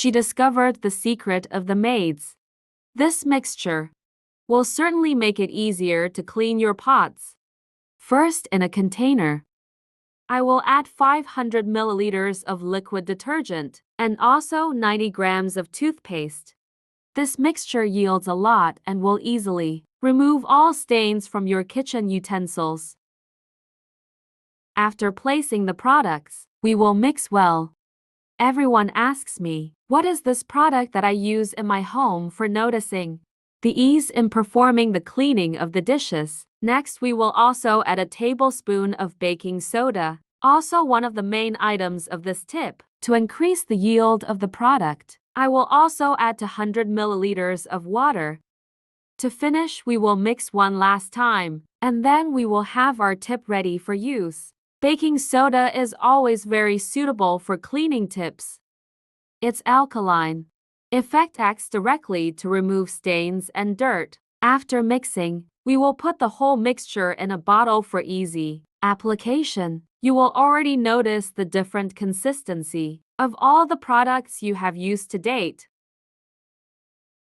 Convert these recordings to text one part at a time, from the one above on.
she discovered the secret of the maids. This mixture will certainly make it easier to clean your pots. First, in a container, I will add 500 milliliters of liquid detergent and also 90 grams of toothpaste. This mixture yields a lot and will easily remove all stains from your kitchen utensils. After placing the products, we will mix well. Everyone asks me, what is this product that I use in my home for noticing the ease in performing the cleaning of the dishes? Next, we will also add a tablespoon of baking soda, also one of the main items of this tip. To increase the yield of the product, I will also add 100 milliliters of water. To finish, we will mix one last time, and then we will have our tip ready for use. Baking soda is always very suitable for cleaning tips. Its alkaline effect acts directly to remove stains and dirt. After mixing, we will put the whole mixture in a bottle for easy application. You will already notice the different consistency of all the products you have used to date.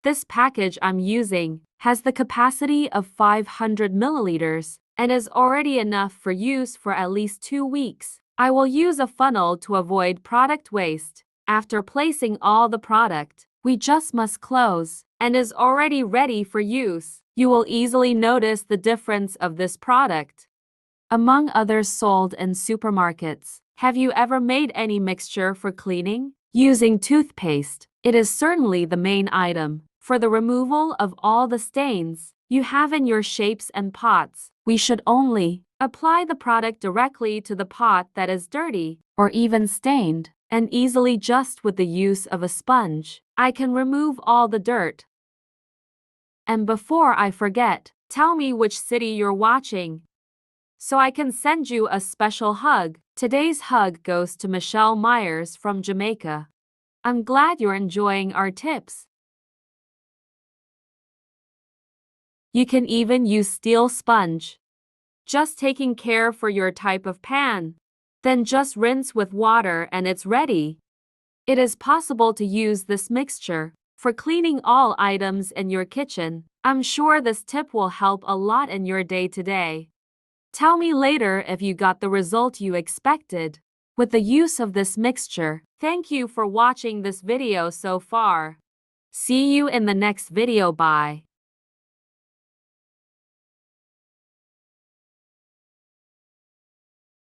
This package I'm using has the capacity of 500 milliliters and is already enough for use for at least 2 weeks. I will use a funnel to avoid product waste. After placing all the product, we just must close and is already ready for use. You will easily notice the difference of this product among others sold in supermarkets. Have you ever made any mixture for cleaning? Using toothpaste, it is certainly the main item for the removal of all the stains you have in your shapes and pots. We should only apply the product directly to the pot that is dirty or even stained, and easily just with the use of a sponge, I can remove all the dirt. And before I forget, tell me which city you're watching, so I can send you a special hug. Today's hug goes to Michelle Myers from Jamaica. I'm glad you're enjoying our tips. You can even use steel sponge. Just taking care for your type of pan. Then just rinse with water and it's ready. It is possible to use this mixture for cleaning all items in your kitchen. I'm sure this tip will help a lot in your day-to-day. Tell me later if you got the result you expected with the use of this mixture. Thank you for watching this video so far. See you in the next video. Bye.